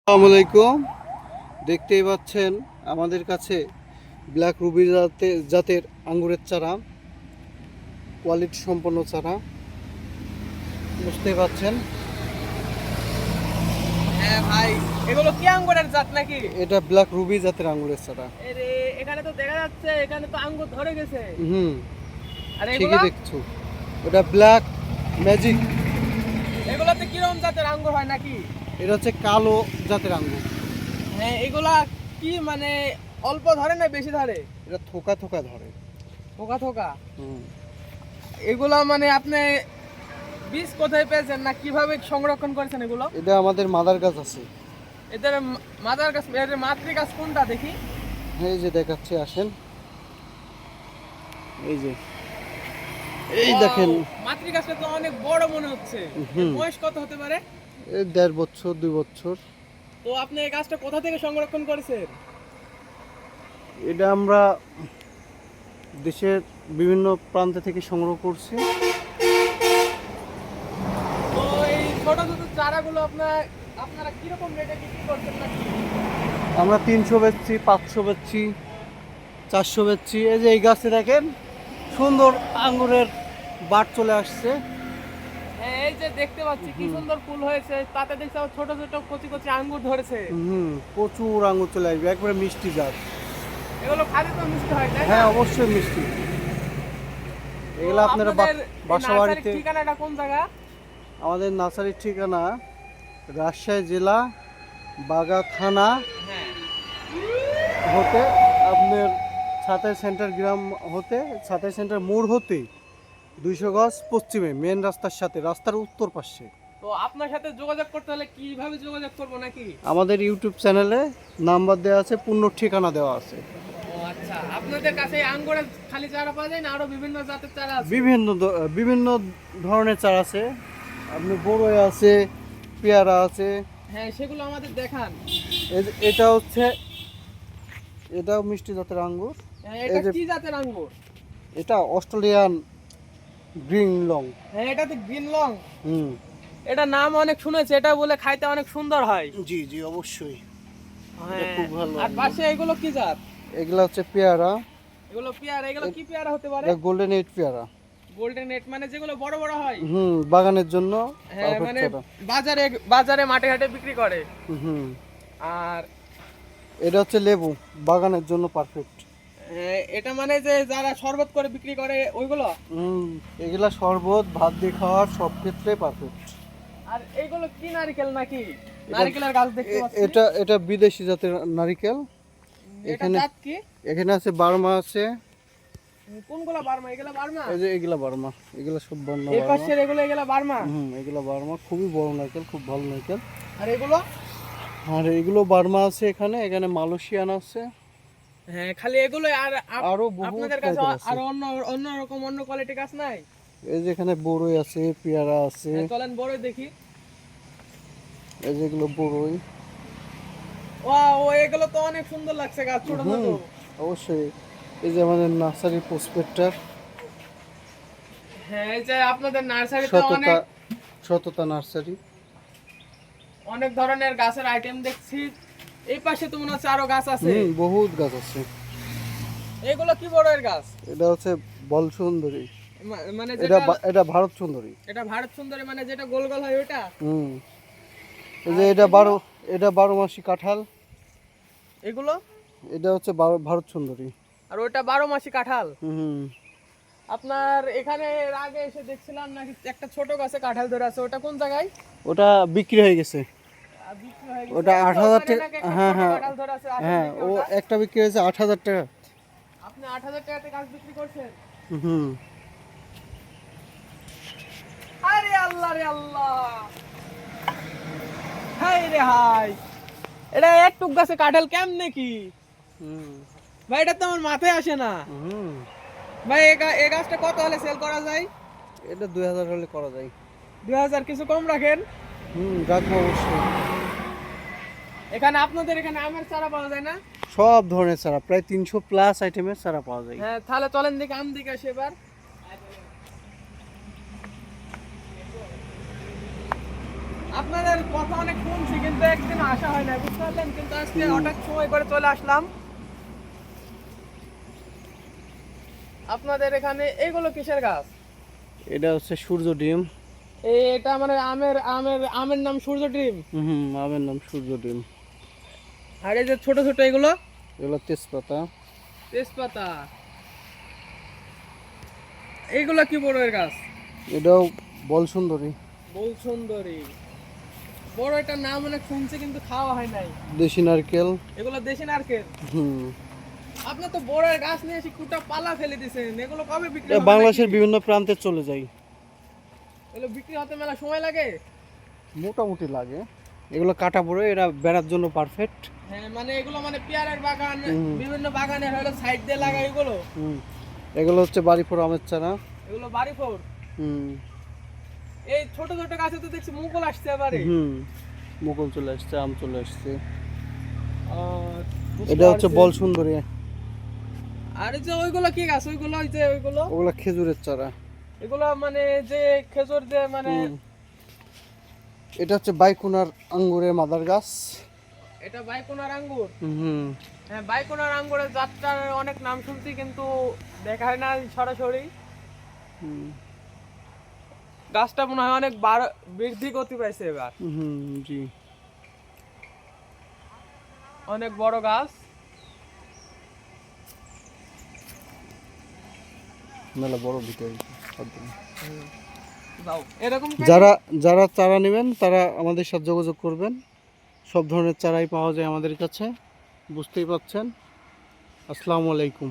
আসসালামু আলাইকুম। দেখতেই পাচ্ছেন আমাদের কাছে ব্ল্যাক রুবি জাতের আঙ্গুরের চারা, কোয়ালিটি সম্পন্ন চারা। বুঝতেই পাচ্ছেন হ্যাঁ ভাই, এগুলো কি আঙ্গুরের জাত নাকি? এটা ব্ল্যাক রুবি জাতের আঙ্গুরের চারা। এরে, এখানে তো দেখা যাচ্ছে এখানে তো আঙ্গুর ধরে গেছে। হুম, আর ঠিকই এগুলো দেখছো। ওটা ব্ল্যাক ম্যাজিক। এগুলোতে কিরকম জাতের আঙ্গুর হয় নাকি? এটা হচ্ছে কালো জাতের আঙ্গুর। হ্যাঁ, এগুলা কি মানে অল্প ধরে না বেশি ধরে? এটা থোকা থোকা ধরে। থোকা থোকা। হুম, এগুলা মানে আপনি বীজ কোথায় পেয়েছেন না কিভাবে সংরক্ষণ করেছেন এগুলো? এটা আমাদের মাদার গাছ আছে। এদের মাদার গাছ, এদের মাতৃ গাছ কোনটা দেখি? এই যে দেখাচ্ছে, আসেন। এই যে এই Wow, দেখেন। মাতৃ গাছটা তো অনেক বড় মনে হচ্ছে। এর বয়স কত হতে পারে? এই 1.5 বছর 2 বছর। তো আপনি এই গাছটা কোথা থেকে সংরক্ষণ করেছেন? এটা আমরা দেশের বিভিন্ন প্রান্ত থেকে সংগ্রহ করছি। তো এই ছোট ছোট চারাগুলো আপনারা কিরকম রেটে বিক্রি করছেন নাকি? আমরা 300 বেচছি, 500 বেচছি, 400 বেচছি। এই যে এই গাছে দেখেন সুন্দর আঙ্গুরের বাট চলে আসছে। হ্যাঁ, এই যে দেখতে পাচ্ছি কি সুন্দর ফুল হয়েছে, তাতে দেখছি আবার ছোট ছোট কচি কচি আঙ্গুর ধরেছে। প্রচুর আঙ্গুর চলে আসবে, একবারে মিষ্টি জাত। এগুলো খাতে তো মিষ্টি হয় তাই না? হ্যাঁ, অবশ্যই মিষ্টি। তো এগুলো আপনারা আপনাদের বাসা নার্সারির বাড়িতে। ঠিকানাটা কোন জায়গা? আমাদের নার্সারির ঠিকানা রাজশাহী জেলা বাগা থানা হ্যাঁ। হতে আপনার ছাতাই সেন্টার গ্রাম হতে, ছাতাই সেন্টার মোড় হতে 200 গজ পশ্চিমে মেন রাস্তার সাথে, রাস্তার উত্তর পাশে। তো আপনার সাথে যোগাযোগ করতে হলে কিভাবে যোগাযোগ করবো নাকি? আমাদের ইউটিউব চ্যানেলে নাম্বার দেওয়া আছে, পূর্ণ ঠিকানা দেওয়া আছে। ও আচ্ছা, আপনাদের কাছে এই আঙ্গুরের খালি চারা পাওয়া যায় না আরো বিভিন্ন জাতের চারা আছে? বিভিন্ন ধরনের চারা আছে। আপনি বড়ই আছে, পেয়ারা আছে। হ্যাঁ, সেগুলো আমাদের দেখান। এটা হচ্ছে, এটাও মিষ্টি জাতের আঙ্গুর। হ্যাঁ, এই এটা যে কি জাতের আঙ্গুর? এটা অস্ট্রেলিয়ান গ্রিন লং। হ্যাঁ, এটা তো গ্রিন লং। হুম, এটা নাম অনেক শুনেছি, এটা বলে খাইতে অনেক সুন্দর হয়। জি জি, অবশ্যই। এটা হ্যাঁ, খুব ভালো আর আঙ্গুর। পাশে এগুলো কি জাত? এগুলা হচ্ছে পেয়ারা। এগুলো পেয়ারা, এগুলো কি পেয়ারা হতে পারে? এটা গোল্ডেন এইট পেয়ারা। গোল্ডেন নেট মানে যেগুলো বড় বড় হয়? বাগানের জন্য হ্যাঁ, পারফেক্ট মানে চারা। বাজারে বাজারে মাঠে ঘাটে বিক্রি করে। হুম, আর এটা হচ্ছে লেবু, বাগানের জন্য পারফেক্ট। এটা মানে যে যারা শরবত করে বিক্রি করে ওইগুলো। এগুলা শরবত, ভাত দিয়ে খাওয়ার সব ক্ষেত্রে পারফেক্ট। আর এইগুলো কি নারকেল নাকি? নারকেলের গাছ দেখতে পাচ্ছি। এটা এটা বিদেশি জাতের নারিকেল। এটা এখানে জাত কি? এখানে আছে বার্মা আছে। কোনগুলা বার্মা? এগুলা বার্মা? এই যে এগুলা বার্মা, এগুলা সব বার্মা এই বার্মা। পাশের এগুলা বার্মা। এগুলা বার্মা, খুবই বড় নারকেল, খুব ভালো নারকেল। আর এগুলো? আর এগুলো বার্মা আছে, এখানে এখানে মালয়েশিয়ান আছে। হ্যাঁ, খালি এগুলো আর আরো বহুত আপনাদের কাছে টাইপের আছে। আর অন্য রকম অন্য কোয়ালিটি গাছ নাই? এই যে এখানে বড়ই আছে, পেয়ারা আছে। হ্যাঁ, চলেন বড় দেখি। এই যেগুলো বড়ই। ও এগুলো তো অনেক সুন্দর লাগছে গাছ, ছোট ছোট। অবশ্যই। এই যে আমাদের নার্সারি প্রসপেক্টার। হ্যাঁ, এই যে আপনাদের নার্সারিতে সততা সততা নার্সারি। অনেক ধরনের গাছের আইটেম দেখছি। এই পাশে তো মনে হচ্ছে আরো গাছ আছে। বহুত গাছ আছে। এগুলো কি বড়ের গাছ? এটা হচ্ছে বল সুন্দরী। মানে এটা যেটা এটা ভারত সুন্দরী। এটা ভারত সুন্দরী, মানে যেটা গোল গোল হয় ওটা? এই যে এটা 12 মাসি কাঁঠাল। এগুলো? এটা হচ্ছে ভারত সুন্দরী। আর ওটা 12 মাসি কাঁঠাল। হুম, আপনার এখানে এর আগে এসে দেখছিলাম নাকি একটা ছোট গাছে কাঁঠাল ধরে আছে, ওটা কোন জায়গায়? ওটা বিক্রি হয়ে গেছে। বিক্রি হয়ে গেছে? ওটা 8,000 ওখানে টাকা। নাকি একটা হ্যাঁ ছোট হ্যাঁ কাঁঠাল ধরে আছে, আসেন হ্যাঁ, দেখি ও ওটা। একটা বিক্রি হয়েছে 8,000 টাকা। আপনি 8,000 টাকাতে গাছ বিক্রি করছেন? হুম, আরে আল্লাহ রে আল্লাহ, হাই রে হাই, এটা একটু গাছে কাঁঠাল কেমনে কি ভাই? এটা তো আমার মাথায় আসে না হুম। ভাই। এই গাছটা কত হলে সেল করা যায়? এটা 2,000 হলে করা যায়। 2000 কিছু কম রাখেন। রাখবো অবশ্যই। এখানে আপনাদের এখানে আমের চারা পাওয়া যায় না? সব ধরনের চারা, প্রায় 300 প্লাস আইটেমের চারা পাওয়া যায়। হ্যাঁ, তাহলে চলেন দেখি আম দিকে আসি এবার। আপনাদের কথা অনেক শুনছি কিন্তু একদিন আসা হয় না, বুঝতে পারলেন? কিন্তু আজকে হঠাৎ সময় করে চলে আসলাম। আপনাদের এখানে এগুলো কিসের গাছ? এটা হচ্ছে সূর্য ডিম। এটা মানে আমের আমের আমের নাম সূর্য ডিম। আমের নাম সূর্য ডিম। আর এই যে ছোট ছোট এগুলো এগুলো তেজপাতা। তেজপাতা। এইগুলো কি বড়ের গাছ? এটাও বল সুন্দরী। বল সুন্দরী। বড় একটা নাম অনেক শুনছি কিন্তু খাওয়া হয় নাই। দেশি নারকেল। এগুলো দেশি নারকেল। হুম আপনি তো বড়ের গাছ নিয়ে এসে কুটা পালা ফেলে দিয়েছেন, এগুলো কবে বিক্রি এটা হবে? বাংলাদেশের বিভিন্ন প্রান্তে চলে যায়। এগুলো বিক্রি হতে মেলা সময় লাগে। মোটামুটি লাগে। এগুলো কাটা পড়ে, এরা বেড়ার জন্য পারফেক্ট। হ্যাঁ, মানে এগুলো মানে পেয়ারার বাগান, হুম। বিভিন্ন বাগানের হলো সাইড দিয়ে লাগায় এগুলো। এগুলো হচ্ছে বাড়িপুর আমের চারা। এগুলো বাড়ি ফোর। হুম এই ছোট ছোট গাছে তো দেখছি মুকুল আসছে এবারে। মুকুল চলে আসছে, আম চলে আসছে। বুঝতে এটা হচ্ছে পারছি। বল সুন্দরী। আর এই যে ওইগুলো কি গাছ? ওইগুলো ওই যে ওইগুলো ওগুলো খেজুরের চারা। এগুলো মানে যে খেজুর যে মানে এটা হচ্ছে বাইকুনার আঙ্গুরের মাদার গাছ। এটা বাইকোনার আঙ্গুর। হুম হ্যাঁ, বাইকোনার আঙ্গুরের জাতটার অনেক নাম শুনছি কিন্তু দেখা হয় না সরাসরি। হুম গাছটা মনে হয় অনেক বৃদ্ধি গতি পাইছে এবার। জি। অনেক বড় গাছ। মেলা বড় ভিতরে। দাও এরকম যারা যারা চারা নেবেন তারা আমাদের সাথে যোগাযোগ করবেন। সব ধরনের চারাই পাওয়া যায় আমাদের কাছে, বুঝতেই পাচ্ছেন। আসসালামু আলাইকুম।